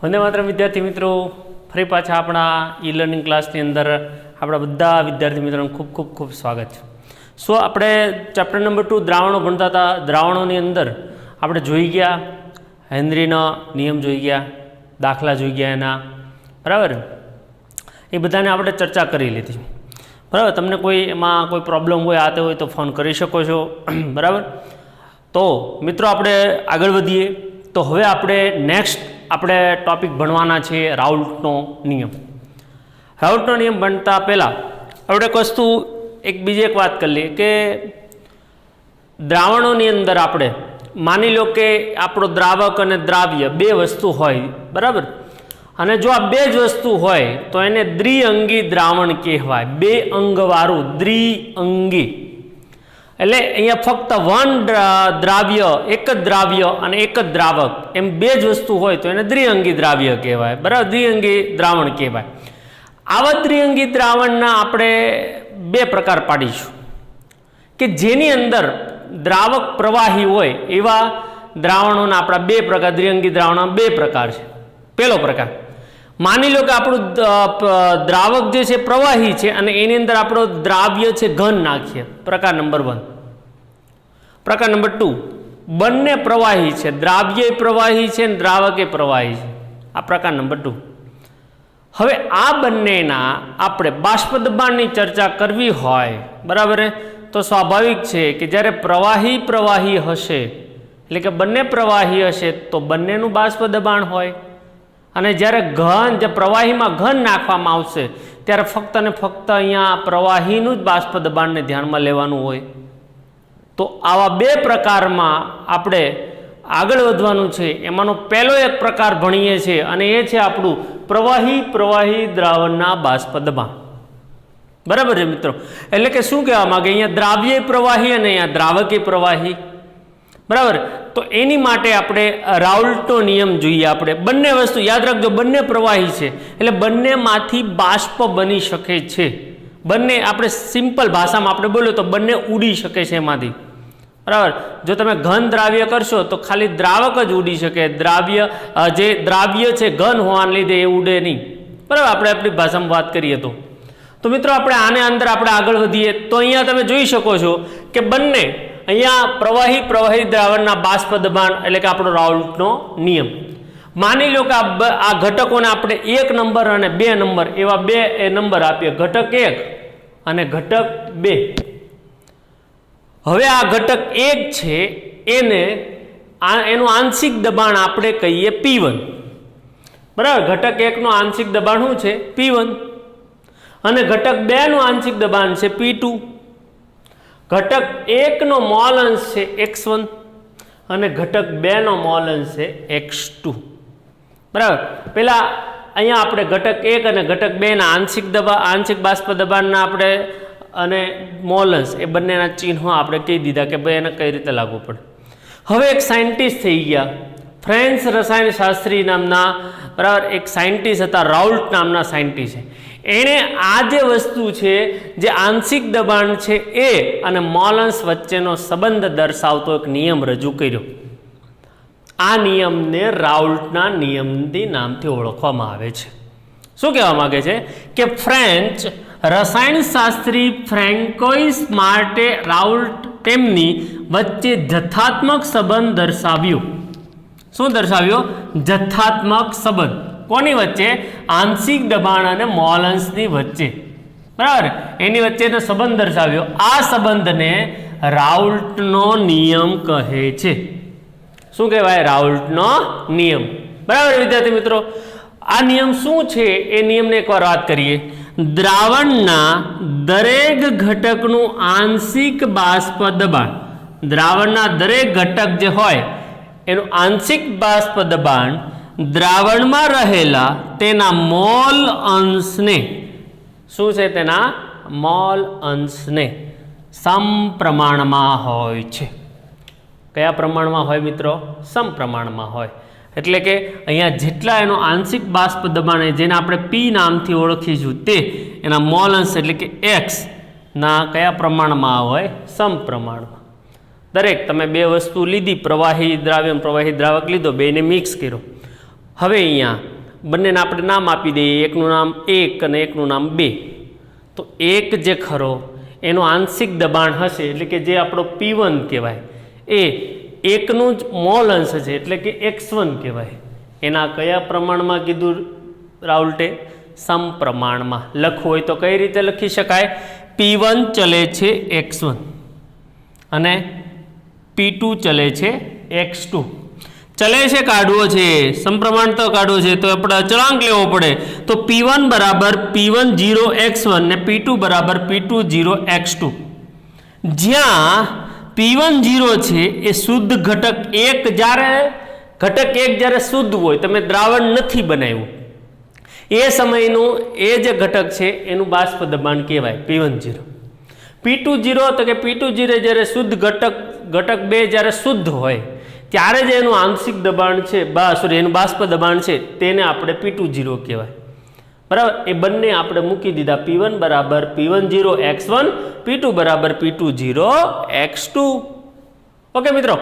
વંદે માતરમ વિદ્યાર્થી મિત્રો, ફરી પાછા આપણા ઈ લર્નિંગ ક્લાસની અંદર આપણા બધા વિદ્યાર્થી મિત્રોનું ખૂબ ખૂબ ખૂબ સ્વાગત છે. સો આપણે ચેપ્ટર નંબર 2 દ્રાવણો ભણતા હતા. દ્રાવણોની અંદર આપણે જોઈ ગયા હેનરીનો નિયમ જોઈ ગયા, દાખલા જોઈ ગયા એના, બરાબર. એ બધાને આપણે ચર્ચા કરી લીધી, બરાબર. તમને કોઈ એમાં કોઈ પ્રોબ્લેમ હોય આતે હોય તો ફોન કરી શકો છો, બરાબર. તો મિત્રો આપણે આગળ વધીએ. તો હવે આપણે નેક્સ્ટ આપણે ટોપિક ભણવાના છે રાઉલ્ટનો નિયમ. રાઉલ્ટનો નિયમ ભણતા પહેલાં આપણે એક વસ્તુ બીજી એક વાત કરી લઈએ કે દ્રાવણોની અંદર આપણે માની લો કે આપણો દ્રાવક અને દ્રાવ્ય બે વસ્તુ હોય, બરાબર. અને જો આ બે જ વસ્તુ હોય તો એને દ્વિઅંગી દ્રાવણ કહેવાય. બે અંગવાળું દ્વિઅંગી એટલે અહીંયા ફક્ત દ્રાવ્ય, એક જ દ્રાવ્ય અને એક જ દ્રાવક એમ બે જ વસ્તુ હોય તો એને દ્વિઅંગી દ્રાવ્ય કહેવાય, બરાબર. દ્વિઅંગી દ્રાવણ કહેવાય. આવા દ્વિઅંગી દ્રાવણના આપણે બે પ્રકાર પાડીશું કે જેની અંદર દ્રાવક પ્રવાહી હોય એવા દ્રાવણોના આપણા બે પ્રકાર, દ્વિઅંગી દ્રાવણના બે પ્રકાર છે. પહેલો પ્રકાર, માની લો કે આપણું દ્રાવક જે છે પ્રવાહી છે અને એની અંદર આપણો દ્રાવ્ય છે ઘન નાખીએ, પ્રકાર નંબર 1. પ્રકાર નંબર 2, બંને પ્રવાહી છે, દ્રાવ્ય પ્રવાહી છે અને દ્રાવકે પ્રવાહી છે. આ પ્રકાર નંબર 2. હવે આ બંનેના આપણે બાષ્પ દબાણની ચર્ચા કરવી હોય, બરાબર, તો સ્વાભાવિક છે કે જ્યારે પ્રવાહી હશે એટલે કે બંને પ્રવાહી હશે તો બંનેનું બાષ્પ દબાણ હોય, અને જ્યારે જે પ્રવાહીમાં ઘન નાખવામાં આવશે ત્યારે ફક્ત અને ફક્ત અહીંયા પ્રવાહીનું જ બાષ્પ દબાણને ધ્યાનમાં લેવાનું હોય. તો આવા બે પ્રકારમાં આપણે આગળ વધવાનું છે. એમાંનો પહેલો એક પ્રકાર ભણીએ છીએ અને એ છે આપણું પ્રવાહી દ્રાવણના બાષ્પ દબાણ, બરાબર છે મિત્રો. એટલે કે શું કહેવા માંગે, અહીંયા દ્રાવ્ય પ્રવાહી અને અહીંયા દ્રાવકી પ્રવાહી, બરાબર. તો એની માટે આપણે રાઉલ્ટનો નિયમ જોઈએ. આપણે બંને વસ્તુ યાદ રાખજો, બંને પ્રવાહી છે એટલે બંનેમાંથી બાષ્પ બની શકે છે. બંને આપણે સિમ્પલ ભાષામાં આપણે બોલો તો બંને ઉડી શકે છે એમાંથી, બરાબર. જો તમે ઘન દ્રાવ્ય કરશો તો ખાલી દ્રાવક જ ઉડી શકે, જે દ્રાવ્ય છે ઘન હોવાને લીધે એ ઉડે નહીં, બરાબર. આપણે આપણી ભાષામાં વાત કરીએ તો મિત્રો આપણે આને અંદર આપણે આગળ વધીએ તો અહીંયા તમે જોઈ શકો છો કે બંને અહીંયા પ્રવાહી દ્રાવણના બાષ્પ દબાણ એટલે કે આપણો રાઉલ્ટનો નિયમ. માની લો કે આ ઘટકોને આપણે 1 નંબર અને 2 નંબર એવા બે નંબર આપીએ, ઘટક 1 અને ઘટક 2. હવે આ ઘટક 1 છે એનું આંશિક દબાણ આપણે કહીએ P1, બરાબર. ઘટક 1 નું આંશિક દબાણ શું છે? P1. અને ઘટક 2 નું આંશિક દબાણ છે P2. ઘટક 1 નો મોલ અંશ છે x1 અને ઘટક 2 નો મોલ અંશ છે x2, બરાબર. પેલા અહીંયા આપણે ઘટક 1 અને ઘટક 2 ના આંશિક બાષ્પ દબાણના આપણે અને મોલ અંશ એ બંનેના ચિહ્નો આપણે કહી દીધા કે ભાઈ એને કઈ રીતે લાગુ પડે. હવે એક સાયન્ટિસ્ટ થઈ ગયા, ફ્રેન્ચ રસાયણશાસ્ત્રી નામના, બરાબર, એક સાયન્ટિસ્ટ હતા, રાઉલ્ટ નામના સાયન્ટિસ્ટ છે. એણે આ જે વસ્તુ છે, જે આંશિક દબાણ છે એ અને મોલ અંશ વચ્ચેનો સંબંધ દર્શાવતો એક નિયમ રજૂ કર્યો. આ નિયમને રાઉલ્ટના નિયમની નામથી ઓળખવામાં આવે છે. શું કહેવા માંગે છે કે ફ્રેન્ચ રસાયણશાસ્ત્રી ફ્રેન્કોઇસ માર્ટે રાઉલ્ટ તેમની વચ્ચે જથ્થાત્મક સંબંધ દર્શાવ્યો. શું દર્શાવ્યો? જથ્થાત્મક સંબંધ. કોની વચ્ચે? આંશિક દબાણ અને મોલ અંશની વચ્ચે, બરાબર. એની વચ્ચેનો સંબંધ દર્શાવ્યો. આ સંબંધને રાઉલ્ટનો નિયમ કહે છે. શું કહેવાય? રાઉલ્ટનો નિયમ, બરાબર. વિદ્યાર્થી મિત્રો, આ નિયમ શું છે એ નિયમને એકવાર વાત કરીએ. દ્રાવણના દરેક ઘટકનું આંશિક બાષ્પ દબાણ, દ્રાવણના દરેક ઘટક જે હોય એનું આંશિક બાષ્પ દબાણ દ્રાવણમાં રહેલા તેના મોલ અંશને, શું છે? તેના મોલ અંશને સમપ્રમાણમાં હોય છે. કયા પ્રમાણમાં હોય મિત્રો? સમપ્રમાણમાં હોય. એટલે કે અહીંયા જેટલા એનો આંશિક બાષ્પ દબાણ જેને આપણે P નામથી ઓળખીશું તે એના મોલ અંશ એટલે કે x ના કયા પ્રમાણમાં હોય? સમપ્રમાણમાં. દરેક તમે બે વસ્તુ લીધી, પ્રવાહી દ્રાવ્ય પ્રવાહી દ્રાવક લીધો, બેને મિક્સ કર્યો. હવે અહીંયા બંનેને આપણે નામ આપી દઈએ, એકનું નામ 1 અને એકનું નામ 2. તો 1 જે ખરો એનું આંશિક દબાણ હશે, એટલે કે જે આપણો P1 કહેવાય, એ 1નું જ મોલ અંશ છે, એટલે કે x1 કહેવાય. એના કયા પ્રમાણમાં કીધું રાઉલ્ટે? સમપ્રમાણમાં. લખવું હોય તો કઈ રીતે લખી શકાય? P1 ચલે છે x1 અને P2 ચલે છે x2. ચલે છે કાઢવો છે, સમપ્રમાણ તો કાઢવો છે, તો આપણે અચળાંક લેવો પડે. તો P1 બરાબર P10 x1 ને P2 બરાબર P20 x2. જ્યાં P10 છે એ શુદ્ધ ઘટક 1, જ્યારે ઘટક 1 જ્યારે શુદ્ધ હોય, તમે દ્રાવણ નથી બનાવ્યું, એ સમયનું એ જે ઘટક છે એનું બાષ્પ દબાણ કહેવાય P10. P20 તો કે P20 જ્યારે શુદ્ધ ઘટક 2 જ્યારે શુદ્ધ હોય ત્યારે જે એનું આંશિક દબાણ છે, એનું બાષ્પ દબાણ છે, તેને આપણે P20 કહેવાય. બરાબર? એ બંને આપણે મૂકી દીધા. P1 બરાબર P10 x1, P2 બરાબર P20 x2. ઓકે મિત્રો,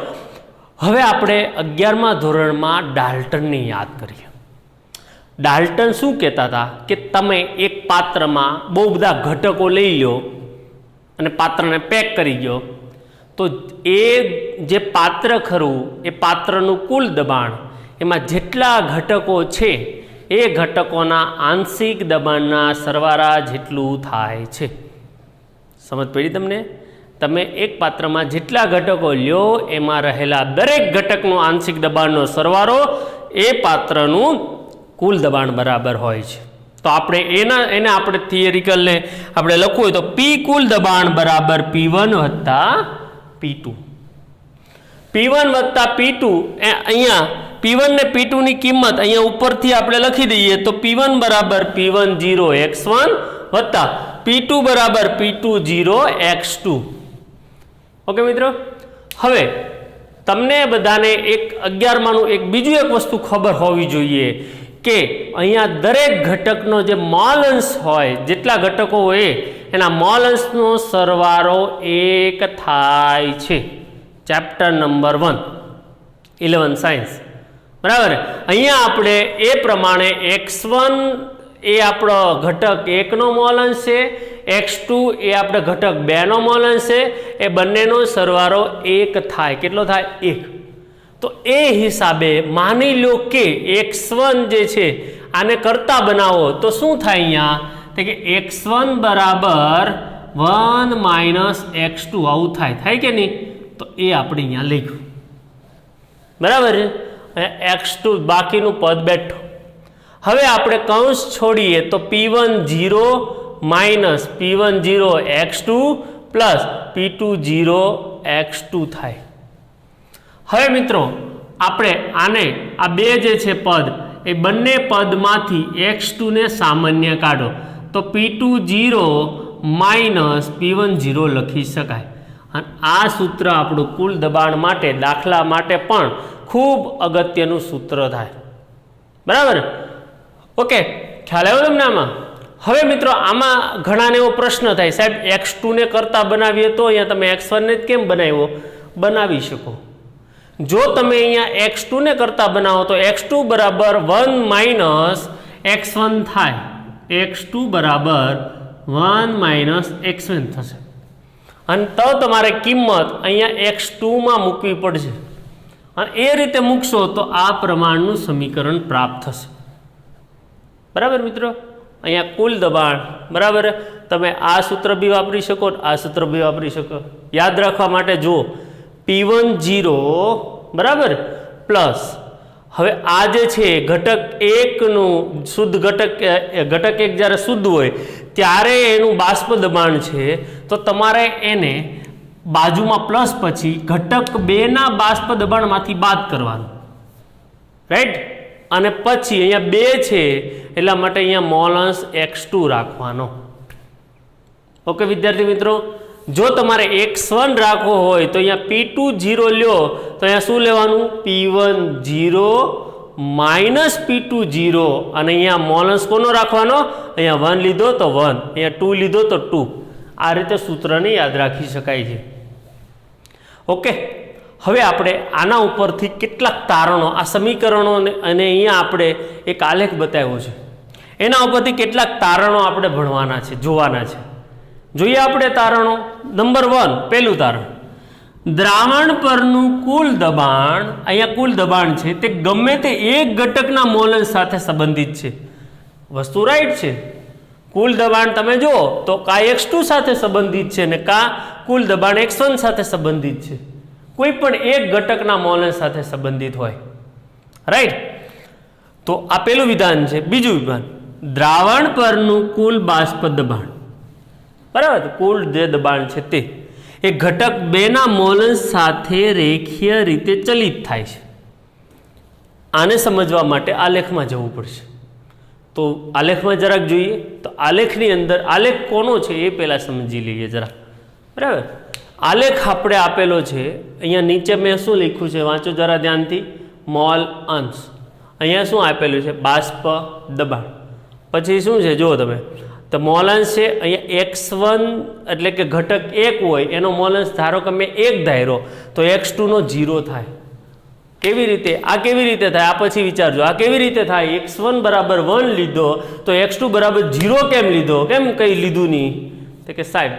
હવે આપણે 11મા ધોરણમાં ડાલ્ટનને યાદ કરીએ. ડાલ્ટન શું કહેતા હતા કે તમે એક પાત્રમાં બહુ બધા ઘટકો લઈ લો અને પાત્રને પેક કરી દો, તો એ જે પાત્ર ખરું એ પાત્રનું કુલ દબાણ, એમાં જેટલા ઘટકો છે એ ઘટકોના આંશિક દબાણના સરવાળા જેટલું થાય છે. સમજ પડી તમને? તમે એક પાત્રમાં જેટલા ઘટકો લ્યો એમાં રહેલા દરેક ઘટકનું આંશિક દબાણનો સરવાળો એ પાત્રનું કુલ દબાણ બરાબર હોય છે. તો આપણે એને આપણે થિયરિકલને આપણે લખવું હોય તો P કુલ દબાણ બરાબર P1 વત્તા P2. P1 વત્તા P2, અહીંયા P1 ને P2 ની કિંમત અહીંયા ઉપરથી આપણે લખી દઈએ તો P1 બરાબર P10 x1 વત્તા P2 બરાબર P20 x2. ઓકે મિત્રો, હવે તમને બધાને એક 11માનું એક બીજું એક વસ્તુ ખબર હોવી જોઈએ કે અહીંયા દરેક ઘટકનો જે મોલ અંશ હોય, જેટલા ઘટકો હોય એના મોલ અંશનો સરવાળો 1 થાય છે. Chapter number 1 11 science. બરાબર? અહીંયા આપણે એ પ્રમાણે x1 એ આપણો ઘટક 1નો મોલ અંશ છે, x2 એ આપણે ઘટક 2નો મોલ અંશ છે, એ બંનેનો સરવાળો 1 થાય. કેટલો થાય? 1. તો એ હિસાબે માની લો કે x1 જે છે આને કરતા બનાવો તો શું થાય? અહીંયા તો કે x1 બરાબર 1 માઇનસ x2 આવું થાય કે નહીં? તો એ આપણે અહીંયા લખ્યું. બરાબર? x2 બાકીનું પદ બેઠું. હવે આપણે કૌંસ છોડીએ તો P10 minus P10 x2 plus P20 x2 થાય. હવે મિત્રો આપણે આને આ બે જે છે પદ, એ બંને પદમાંથી x2 ને સામાન્ય કાઢો તો P20 માઇનસ P10 લખી શકાય. અને આ સૂત્ર આપણું કુલ દબાણ માટે, દાખલા માટે પણ ખૂબ અગત્યનું સૂત્ર થાય. બરાબર? ઓકે, ખ્યાલ આવ્યો તમને આમાં? હવે મિત્રો આમાં ઘણાને એવો પ્રશ્ન થાય, સાહેબ x2 ને કરતા બનાવીએ તો અહીંયા તમે x1 ને જ કેમ બનાવ્યો? બનાવી શકો. જો તમે અહીંયા x2 ને કરતા બનાવો તો x2 બરાબર 1 માઇનસ x1 થાય. x2 બરાબર 1 માઇનસ x1 થશે. અને તો તમારે કિંમત અહીંયા x2 માં મૂકવી પડશે. અને એ રીતે મૂકશો તો આ પ્રમાણનું સમીકરણ પ્રાપ્ત થશે. બરાબર મિત્રો? અહીંયા કુલ દબાણ, બરાબર, તમે આ સૂત્ર બી વાપરી શકો, આ સૂત્ર બી વાપરી શકો. યાદ રાખવા માટે જુઓ, P10 બરાબર પ્લસ, હવે આ જે છે ઘટક 1નું શુદ્ધ ઘટક 1 જ્યારે શુદ્ધ હોય ત્યારે એનું બાષ્પ દબાણ છે, તો તમારે એને બાજુમાં પ્લસ પછી ઘટક 2ના બાષ્પ દબાણમાંથી બાદ કરવાનું. રાઈટ? અને પછી અહીંયા 2 છે એટલા માટે અહીંયા મોલ અંશ x2 રાખવાનો. ઓકે વિદ્યાર્થી મિત્રો, જો તમારે x1 રાખવો હોય તો અહીંયા P20 લ્યો તો અહીંયા શું લેવાનું? P10 માઇનસ P20, અને અહીંયા મોલ અંશ કોનો રાખવાનો? અહીંયા 1 લીધો તો 1, અહીંયા 2 લીધો તો 2. આ રીતે સૂત્રને યાદ રાખી શકાય છે. ઓકે, હવે આપણે આના ઉપરથી કેટલાક તારણો, આ સમીકરણો અને અહીંયા આપણે એક આલેખ બતાવ્યો છે, એના ઉપરથી કેટલાક તારણો આપણે ભણવાના છે, જોવાના છે. જોઈએ આપણે તારણો. નંબર 1, પહેલું તારણ, દ્રાવણ પરનું કુલ દબાણ, અહીંયા કુલ દબાણ છે તે ગમે તે એક ઘટકના મોલન્સ સાથે સંબંધિત છે. વસ્તુ રાઈટ છે. કુલ દબાણ તમે જુઓ તો કા x2 સાથે સંબંધિત છે ને કા કુલ દબાણ x1 સાથે સંબંધિત છે. કોઈ પણ એક ઘટકના મોલન્સ સાથે સંબંધિત હોય. રાઈટ. તો આ પહેલું વિધાન છે. બીજું વિધાન, દ્રાવણ પરનું કુલ બાષ્પ દબાણ, બરાબર, કુલ જે દબાણ છે તે એ ઘટક 2 ના મોલન્સ સાથે રેખીય રીતે ચલિત થાય છે. આને સમજવા માટે આલેખમાં જવું પડશે. તો આલેખમાં જરાક જોઈએ. તો આલેખની અંદર આલેખ કોનો છે એ પહેલાં સમજી લઈએ જરા, બરાબર. આલેખ આપણે આપેલો છે. અહીંયા નીચે મેં શું લખ્યું છે વાંચો જરા ધ્યાનથી. મોલ અંશ, અહીંયા શું આપેલું છે? બાષ્પ દબાણ. પછી શું છે જુઓ તમે, તો મોલન્સ છે અહીંયા x1 એટલે કે ઘટક 1 હોય એનો મોલન્સ ધારો કે મેં 1 ધાર્યો તો x2 નો 0 થાય. કેવી રીતે? આ કેવી રીતે થાય આ પછી વિચારજો. આ કેવી રીતે થાય? x1 બરાબર 1 લીધો તો x2 બરાબર 0 કેમ લીધો? કેમ કંઈ લીધું નહીં? તો કે સાહેબ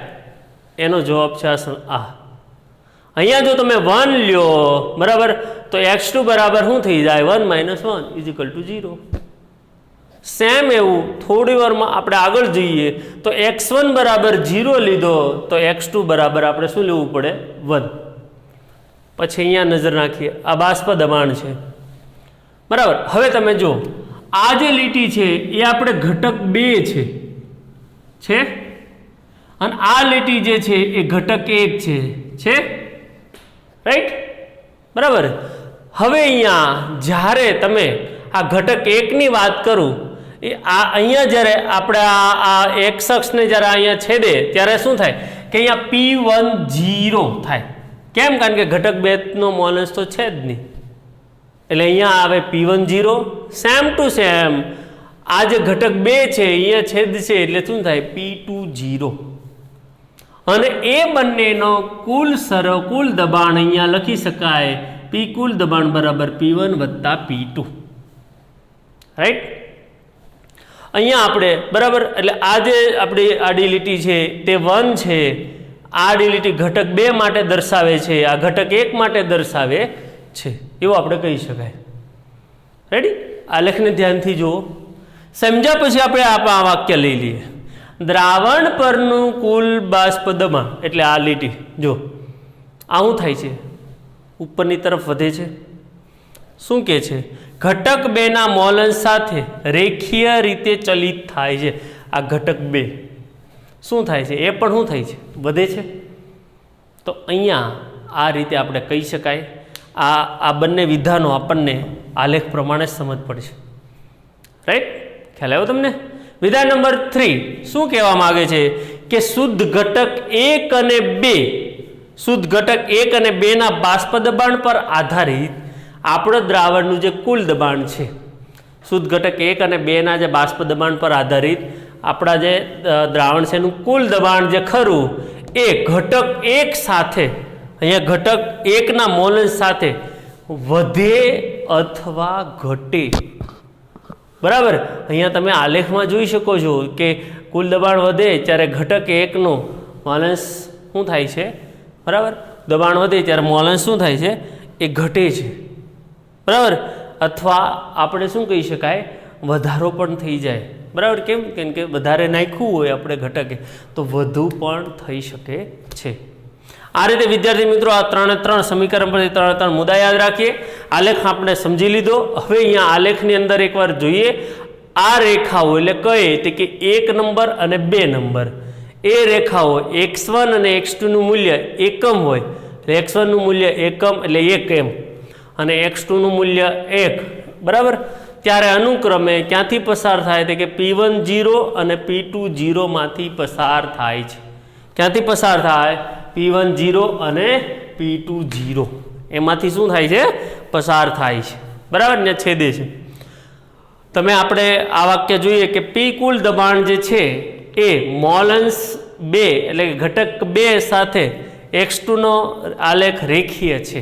એનો જવાબ છે આ. અહીંયા જો તમે 1 લ્યો, બરાબર, તો x2 બરાબર શું થઈ જાય? 1 - 1 = 0. સેમ એવું થોડી વારમાં આપણે આગળ જઈએ તો x1 બરાબર 0 લીધો તો x2 બરાબર આપણે શું લેવું પડે? 1. પછી અહીંયા નજર નાખીએ, આ બાષ્પ દબાણ છે, બરાબર. હવે તમે જો આ જે લીટી છે એ આપણે ઘટક 2 છે અને આ લીટી જે છે એ ઘટક 1 છે, રાઈટ, બરાબર. હવે અહીંયા જ્યારે તમે આ ઘટક 1 ની વાત કરું એ આ અહીંયા જ્યારે આપણે આ x અક્ષને જ્યારે અહીંયા છેદે ત્યારે શું થાય કે અહીંયા P10 થાય. કેમ? કારણ કે ઘટક 2 નો મોલન્સ તો છે જ નહીં, એટલે અહીંયા આવે P10. સેમ ટુ સેમ આ જે ઘટક 2 છે અહીંયા છેદ છે એટલે શું થાય? P20. અને એ બંનેનો કુલ દબાણ અહીંયા લખી શકાય P કુલ દબાણ બરાબર P1 + P2, રાઈટ. અહીંયા આપણે બરાબર એટલે આ જે આપણી આડી લીટી છે તે 1 છે. આ આડી લીટી ઘટક 2 માટે દર્શાવે છે, આ ઘટક 1 માટે દર્શાવે છે, એવું આપણે કહી શકાય. રેડી? આલેખને ધ્યાનથી જુઓ. સમજ્યા પછી આપણે આ વાક્ય લઈ લઈએ. દ્રાવણ પરનું કુલ બાષ્પ દબાણ એટલે આ લીટી જો આ શું થાય છે? ઉપરની તરફ વધે છે. શું કહે છે? ઘટક 2 ના મોલન્સ સાથે રેખીય રીતે ચલિત થાય છે. આ ઘટક 2 શું થાય છે? એ પણ શું થાય છે? વધે છે. તો અહીંયા આ રીતે આપણે કહી શકાય. આ બંને વિધાનો આપણને આલેખ પ્રમાણે સમજ પડશે, રાઈટ? ખ્યાલ આવ્યો તમને? વિધાન નંબર 3 શું કહેવા માંગે છે કે શુદ્ધ ઘટક 1 અને 2 ના બાષ્પ દબાણ પર આધારિત આપણો દ્રાવણનું જે કુલ દબાણ છે, શુદ્ધ ઘટક 1 અને 2 ના જે બાષ્પ દબાણ પર આધારિત આપણા જે દ્રાવણ છે એનું કુલ દબાણ જે ખરું એ ઘટક 1 સાથે, અહીંયા ઘટક 1 ના મોલન્સ સાથે વધે અથવા ઘટે. બરાબર. અહીંયા તમે આલેખમાં જોઈ શકો છો કે કુલ દબાણ વધે ત્યારે ઘટક 1 નો મોલન્સ શું થાય છે? બરાબર. દબાણ વધે ત્યારે મોલન્સ શું થાય છે? એ ઘટે છે, બરાબર. અથવા આપણે શું કહી શકાય? વધારો પણ થઈ જાય, બરાબર. કેમ? કેમ કે વધારે નાખ્યું હોય આપણે ઘટકે તો વધુ પણ થઈ શકે છે. આ રીતે વિદ્યાર્થી મિત્રો આ 3 સમીકરણ પરથી 3 મુદ્દા યાદ રાખીએ. આલેખ આપણે સમજી લીધો. હવે અહીંયા આલેખની અંદર એકવાર જોઈએ. આ રેખાઓ એટલે કઈ? તે કે 1 નંબર અને 2 નંબર એ રેખાઓ x1 અને x2 નું મૂલ્ય એકમ હોય એટલે x1 નું મૂલ્ય એકમ એટલે 1 એમ અને x2 નું મૂલ્ય 1, બરાબર. ત્યારે અનુક્રમે ક્યાંથી પસાર થાય? તો કે P10 અને P20 માંથી પસાર થાય છે. ક્યાંથી પસાર થાય? P10 અને P20 એમાંથી શું થાય છે? પસાર થાય છે, બરાબર ને? છેદે છે. તમે આપણે આ વાક્ય જોઈએ કે P કુલ દબાણ જે છે એ મોલન્સ 2 એટલે ઘટક 2 સાથે x2 નો આલેખ રેખીય છે.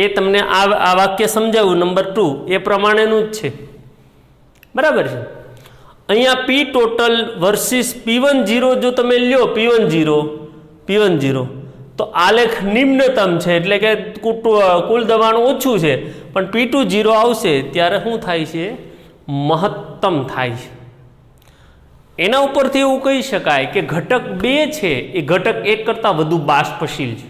એ તમને આ વાક્ય સમજાવ્યું નંબર 2 એ પ્રમાણેનું જ છે, બરાબર છે. અહીંયા પી ટોટલ વર્સિસ P10 જો તમે લ્યો P10 તો આલેખ નિમ્નતમ છે, એટલે કે કુલ દબાણ ઓછું છે, પણ P20 આવશે ત્યારે શું થાય છે? મહત્તમ થાય છે. એના ઉપરથી એવું કહી શકાય કે ઘટક 2 છે એ ઘટક 1 કરતાં વધુ બાષ્પશીલ છે.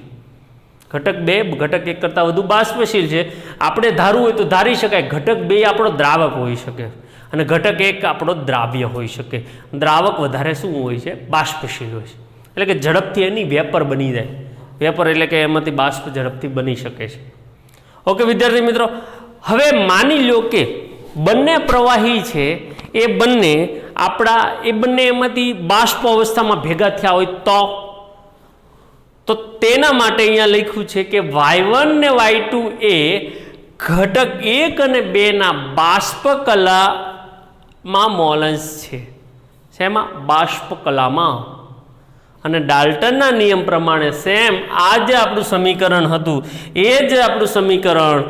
ઘટક 2 ઘટક 1 કરતાં વધુ બાષ્પશીલ છે. આપણે ધારવું હોય તો ધારી શકાય ઘટક 2 આપણો દ્રાવક હોઈ શકે અને ઘટક 1 આપણો દ્રાવ્ય હોઈ શકે. દ્રાવક વધારે શું હોય છે? બાષ્પશીલ હોય છે, એટલે કે ઝડપથી એની વેપર બની જાય. વેપર એટલે કે એમાંથી બાષ્પ ઝડપથી બની શકે છે. ઓકે વિદ્યાર્થી મિત્રો, હવે માની લો કે બંને પ્રવાહી છે એ બંને એમાંથી બાષ્પ અવસ્થામાં ભેગા થયા હોય તો તેના માટે અહીંયા લખ્યું છે કે y1 ને y2 એ ઘટક 1 અને 2 ના બાષ્પ કલામાં મોલન્સ છે. શેમાં? બાષ્પ કલામાં. અને ડાલ્ટનના નિયમ પ્રમાણે સેમ આ જે આપણું સમીકરણ હતું એ જ આપણું સમીકરણ,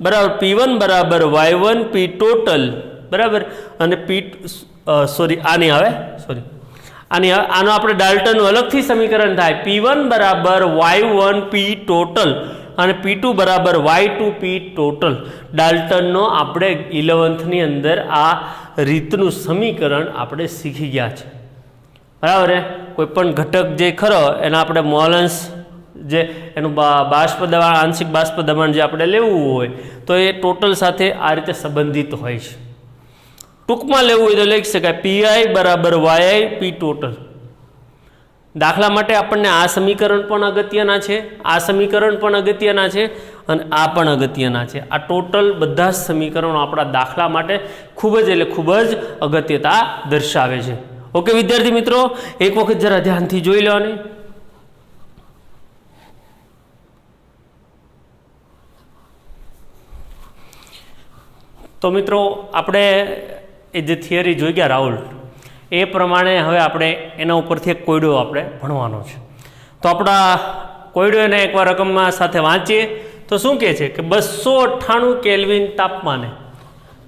બરાબર, P1 બરાબર y1 P ટોટલ, બરાબર, અને આનો આપણે ડાલ્ટનનું અલગથી સમીકરણ થાય P1 બરાબર y1 P ટોટલ અને P2 બરાબર y2 P ટોટલ. ડાલ્ટનનો આપણે 11th ની અંદર આ રીતનું સમીકરણ આપણે શીખી ગયા છે, બરાબર. કોઈ પણ ઘટક જે ખરો એના આપણે મોલન્સ જે એનું બાષ્પ દબાણ, આંશિક બાષ્પ દબાણ જે આપણે લેવું હોય તો એ ટોટલ સાથે આ રીતે સંબંધિત હોય છે. ટૂંકમાં લેવું હોય તો લખી શકાય PI બરાબર YI P ટોટલ. દાખલા માટે આપણને આ સમીકરણ પણ અગત્યના છે, આ સમીકરણ પણ અગત્યના છે અને આ પણ અગત્યના છે. આ ટોટલ બધા જ સમીકરણો આપણા દાખલા માટે ખૂબ જ અગત્યતા દર્શાવે છે. ઓકે વિદ્યાર્થી મિત્રો, એક વખત જરા ધ્યાનથી જોઈ લો. ને તો મિત્રો આપણે એ જે થિયરી જોઈ ગયા રાહુલ, એ પ્રમાણે હવે આપણે એના ઉપરથી એક કોયડો આપણે ભણવાનો છે. તો આપણા કોયડો એને એકવાર રકમમાં સાથે વાંચીએ તો શું કહે છે કે 298 કેલ્વિન તાપમાને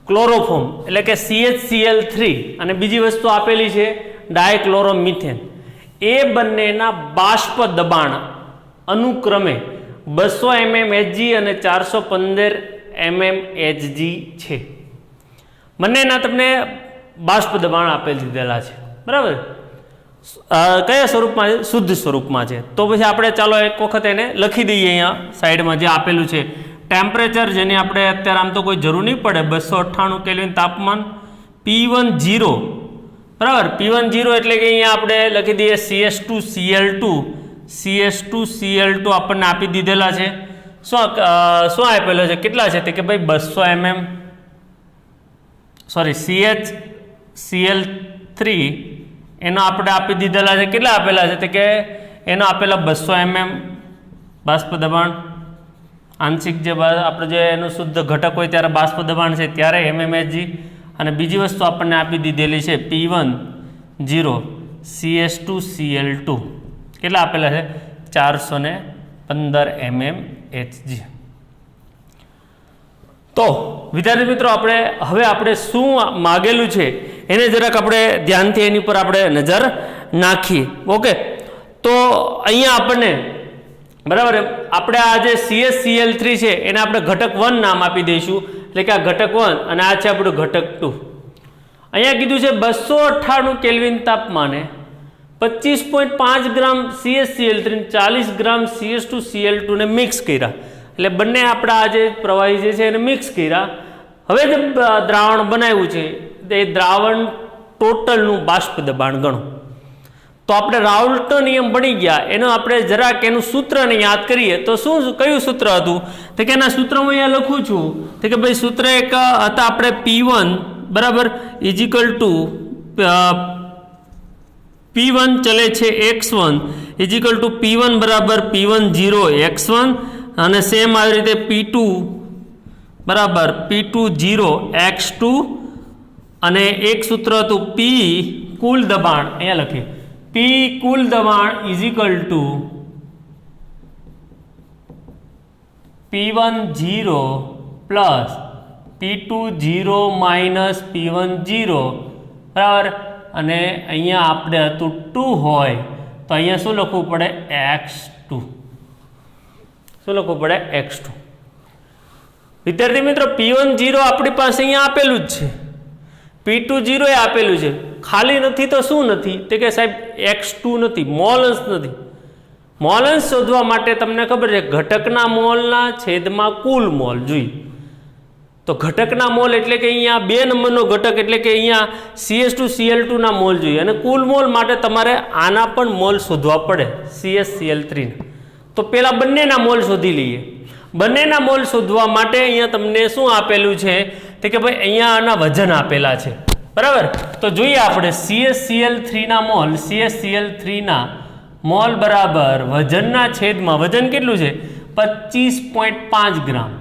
ક્લોરોફોર્મ એટલે કે CHCl3 અને બીજી વસ્તુ આપેલી છે ડાયક્લોરોમિથેન, એ બંનેના બાષ્પ દબાણ અનુક્રમે 200 mm Hg અને 415 mm Hg છે. બંનેના તમને બાષ્પ દબાણ આપેલ દીધેલા છે, બરાબર. કયા સ્વરૂપમાં છે? શુદ્ધ સ્વરૂપમાં છે. તો પછી આપણે ચાલો એક વખત એને લખી દઈએ અહીંયા સાઈડમાં જે આપેલું છે. ટેમ્પરેચર જેની આપણે અત્યારે આમ તો કોઈ જરૂર નહીં પડે, 298 કેલ્વિન તાપમાન, P10, બરાબર. P10 એટલે કે અહીંયા આપણે લખી દઈએ CH2Cl2 આપણને આપી દીધેલા છે. શું આપેલો છે? કેટલા છે? તે કે ભાઈ 200 mm, સોરી CHCl3 એનો આપણે આપી દીધેલા છે. કેટલા આપેલા છે? તે કે એનો આપેલા 200 mm બાષ્પ દબાણ. આંશિક જે આપણે જે એનું શુદ્ધ ઘટક હોય ત્યારે બાષ્પ દબાણ છે ત્યારે mmHg. અને બીજી વસ્તુ આપણને આપી દીધેલી છે P10 CH2Cl2 કેટલા આપેલા છે? 415 mmHg. તો વિદ્યાર્થી મિત્રો, આપણે શું માગેલું છે એને જરાક આપણે ધ્યાનથી એની પર આપણે નજર નાખીએ. ઓકે, તો અહીંયા આપણને, બરાબર, આપણે આ જે CHCl3 છે એને આપણે ઘટક 1 નામ આપી દઈશું, એટલે કે આ ઘટક 1 અને આ છે આપણું ઘટક 2. અહીંયા કીધું છે 298 કેલ્વિન તાપમાને 25.5 ગ્રામ CHCl3 40 ગ્રામ CH2Cl2 ને મિક્સ કર્યા. એટલે બંને આપણા આ જે પ્રવાહી જે છે એને મિક્સ કર્યા. હવે જે દ્રાવણ બનાવ્યું છે એ દ્રાવણ ટોટલનું બાષ્પ દબાણ ગણો. તો આપણે રાઉલ્ટનો નિયમ ભણી ગયા, એનો આપણે જરાક એનું સૂત્રને યાદ કરીએ તો કયું સૂત્ર હતું? તો કે એના સૂત્ર હું અહીંયા લખું છું. તો કે ભાઈ સૂત્ર એક હતા આપણે P1 બરાબર ઇઝિકલ ટુ P1 ચલે છે x1 ઇઝિકલ ટુ P1 બરાબર P10 x1 અને સેમ આવી રીતે P2 બરાબર P20 x2 અને એક સૂત્ર હતું P કુલ દબાણ, અહીંયા લખીએ P કુલ દબાણ ઇઝિકલ two P10 plus P20 minus P10, બરાબર. અને અહીંયા આપણે હતું 2 હોય તો અહીંયા શું લખવું પડે? x2. શું લખવું પડે? x2. વિદ્યાર્થી મિત્રો, P10 આપણી પાસે અહીંયા આપેલું જ છે, P20 એ આપેલું છે, ખાલી નથી તો શું નથી? તે કે સાહેબ x2 નથી, મોલ અંશ નથી. મોલ અંશ શોધવા માટે તમને ખબર છે ઘટકના મોલના છેદમાં કુલ મોલ જોઈએ. તો ઘટકના મોલ એટલે કે અહીંયા 2 નંબરનો ઘટક એટલે કે અહીંયા CH2Cl2 ના મોલ જોઈએ, અને કુલ મોલ માટે તમારે આના પણ મોલ શોધવા પડે CHCl3. તો પહેલા બંનેના મોલ શોધી લઈએ. બંનેના મોલ શોધવા માટે અહીંયા તમને શું આપેલું છે? તે કે ભાઈ અહીંયા આના વજન આપેલા છે, બરાબર. તો જોઈએ આપણે CHCl3 ના મોલ, CHCl3 ના મોલ બરાબર વજનના છેદમાં, વજન કેટલું છે? 25.5 ગ્રામ.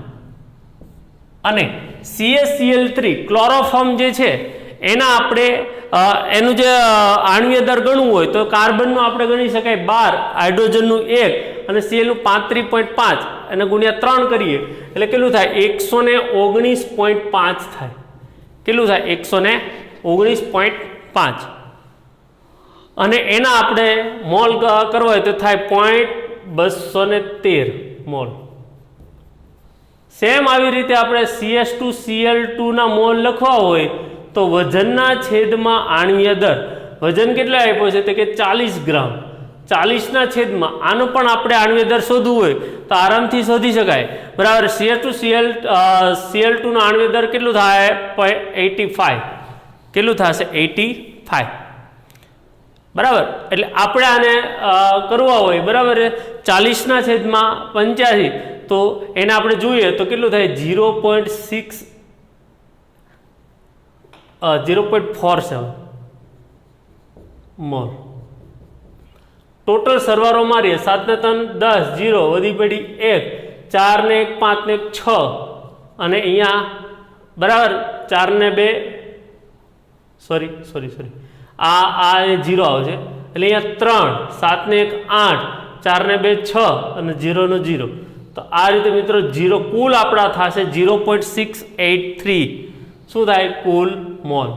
અને CHCl3 ક્લોરોફોર્મ જે છે એના આપણે એનું જે આણ્વીય દર ગણવું હોય તો કાર્બનનું આપણે ગણી શકાય 12, હાઇડ્રોજનનું 1 અને Cl નું 35.5 અને ગુણ્યા 3 કરીએ એટલે કેટલું થાય? 119.5 થાય. કેટલું થાય? 119.5. અને એના આપણે મોલ કરવો હોય તો થાય 0.213 મોલ. સેમ આવી રીતે આપણે CH2Cl2 ના મોલ લખવા હોય તો વજનના છેદમાં આણ્વીય દર, વજન કેટલો આપ્યો છે? તો કે 40 ગ્રામ. 40 ના છેદમાં આનો પણ આપણે આણ્વીય દર શોધવું હોય તો આરામથી શોધી શકાય, બરાબર. CH2Cl2 નો આણ્વીય દર કેટલું થાય? 85. કેટલું થશે? 85, બરાબર. એટલે આપણે આને કરવા હોય, બરાબર, 40 ના છેદમાં 85 તો એને આપણે જોઈએ તો કેટલું થાય? 0.47 મોલ. ટોટલ સરવાળો મારીએ 7 ને 3 10, 0 વધી પડી 1, 4 ને 1 5 ને 1 6 અને અહીંયા બરાબર 4 ને 2 સોરી આ 0 આવશે એટલે અહીંયા 3, 7 ને 1 8, 4 ને 2 6 અને 0 નો 0. તો આ રીતે મિત્રો 0 કુલ આપણા થશે 0.683. શું થાય? કુલ મોલ.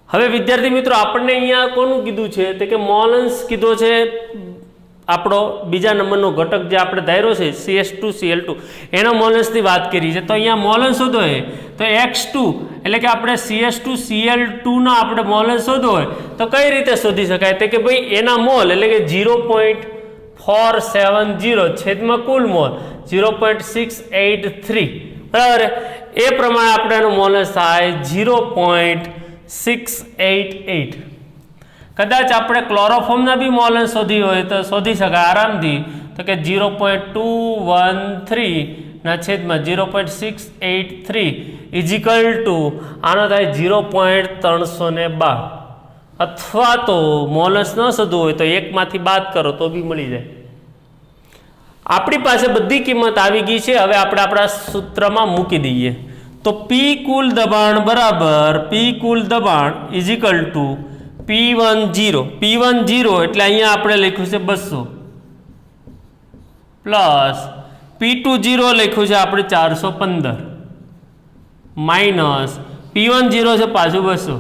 હવે વિદ્યાર્થી મિત્રો આપણને અહીંયા કોનું કીધું છે? તો કે મોલ અંશ કીધો છે આપણો બીજા નંબરનો ઘટક જે આપણે ધાર્યો છે CH2Cl2 એના મોલ અંશની વાત કરી છે. તો અહીંયા મોલ અંશ શોધો હોય તો x2 એટલે કે આપણે CH2Cl2 ના આપણે મોલ અંશ શોધવો હોય તો કઈ રીતે શોધી શકાય? તો કે ભાઈ એના મોલ એટલે કે 0.470 છેદમાં કુલ મોલ 0.683, બરાબર. એ પ્રમાણે આપણે એનો મોલ અંશ થાય 0.688. કદાચ આપણે ક્લોરોફોર્મના બી મોલ અંશ શોધી હોય તો શોધી શકાય આરામથી. તો કે 0.213 ના છેદમાં 0.683 ઇઝિકલ ટુ આનો થાય 0.312. અથવા તો મોલ અંશ ન શોધવું હોય તો એકમાંથી બાદ કરો તો બી મળી જાય. આપણી પાસે બધી કિંમત આવી ગઈ છે. હવે આપણે આપણા સૂત્રમાં મૂકી દઈએ તો P કુલ દબાણ બરાબર P કુલ દબાણ ઇઝિકલ ટુ P10 એટલે અહીંયા આપણે લખ્યું છે 200 પ્લસ P20 લખ્યું છે આપણે 415 માઇનસ P10 છે પાછું 200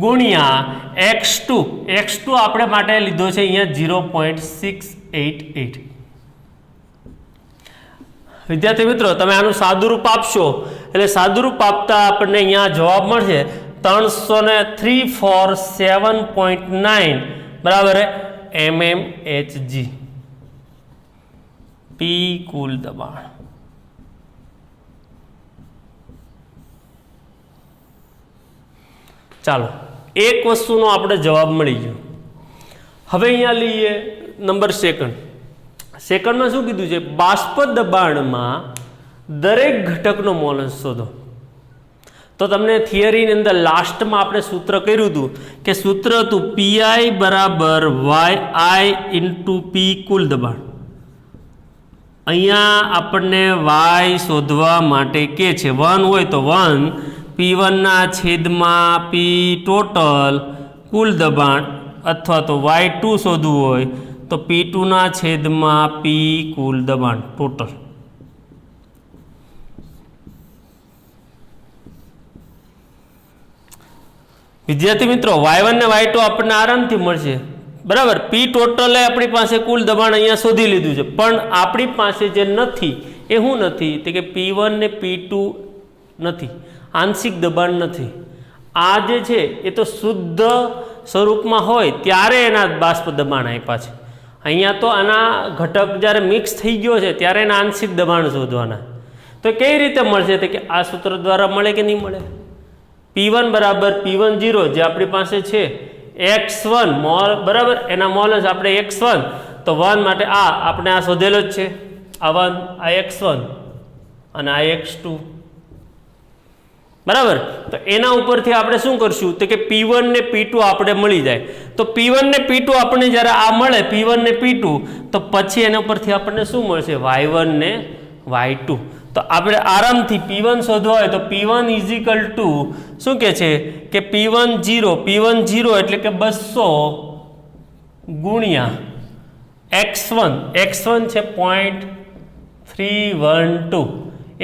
ગુણ્યા x2 આપણે માટે લીધો છે અહીંયા 0.688. વિદ્યાર્થી મિત્રો તમે આનું સાદુરૂપ આપશો એટલે સાદુરૂપ આપતા આપણને અહીંયા જવાબ મળશે 30347.9 બરાબર mmHg. P કુલ દબાણ. ચાલો એક વસ્તુનો આપણે જવાબ મળી ગયો. હવે અહીંયા લઈએ નંબર સેકન્ડમાં શું કીધું છે? બાષ્પ દબાણમાં દરેક ઘટકનો મોલ અંશ શોધો. તો તમને થિયરીની અંદર લાસ્ટમાં આપણે સૂત્ર કર્યું હતું કે સૂત્ર હતું PI બરાબર YI ઇન્ટુ P કુલ દબાણ. અહીંયા આપણને y શોધવા માટે કે છે 1 હોય તો 1, P1 છેદમાં P ટોટલ કુલ દબાણ અથવા તો Y2 શોધવું હોય તો P2 છેદમાં P કુલ દબાણ ટોટલ. વિદ્યાર્થી મિત્રો, Y1 ને Y2 આપણને આરામથી મળશે, બરાબર. P ટોટલ આપણી પાસે કુલ દબાણ અહીંયા શોધી લીધું છે, પણ આપણી પાસે જે નથી એ શું નથી તો કે P1 ને P2 નથી, આંશિક દબાણ નથી. આ જે છે એ તો શુદ્ધ સ્વરૂપમાં હોય ત્યારે એના બાષ્પ દબાણ આપ્યા છે. અહીંયા તો આના ઘટક જ્યારે મિક્સ થઈ ગયો છે ત્યારે એના આંશિક દબાણ શોધવાના. તો કઈ રીતે મળશે તો કે આ સૂત્ર દ્વારા મળે કે નહીં મળે. P1 બરાબર P1 0 જે આપણી પાસે છે x1 મોલ, બરાબર, એના મોલસ આપણે x1 તો 1 માટે આ આપણે આ શોધેલો જ છે, આ 1 આ x1 અને આ x2, બરાબર. તો એના ઉપરથી આપણે શું કરશું તો કે P1 ને P2 આપણે મળી જાય. તો P1 ને P2 આપણને જ્યારે આ મળે P1 ને P2 તો પછી એના ઉપરથી આપણને શું મળશે Y1 ને Y2. તો આપણે આરામથી P1 શોધવા હોય તો P1 ઇઝ ઇક્વલ ટુ શું કહે છે કે P1 0 એટલે કે 200 ગુણ્યા x1 છે 0.312.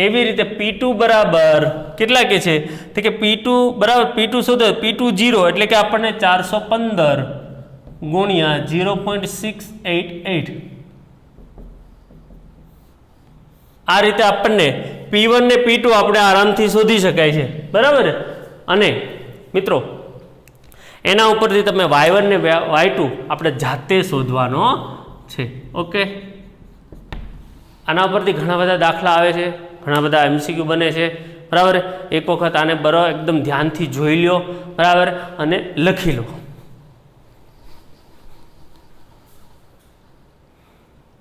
એવી રીતે P2 બરાબર કેટલા કે છે તો કે P2 બરાબર P2 શોધો P2 0 એટલે કે આપણને 415 ગુણ્યા 0.688. આ રીતે આપણને P1 ને P2 આપણે આરામથી શોધી શકાય છે, બરાબર. અને મિત્રો એના ઉપરથી તમે Y1 ને Y2 આપણે જાતે શોધવાનો છે. ઓકે, આના ઉપરથી ઘણા બધા દાખલા આવે છે, ઘણા બધા MCQ બને છે, બરાબર. એક વખત આને એકદમ ધ્યાનથી જોઈ લો, બરાબર, અને લખી લો.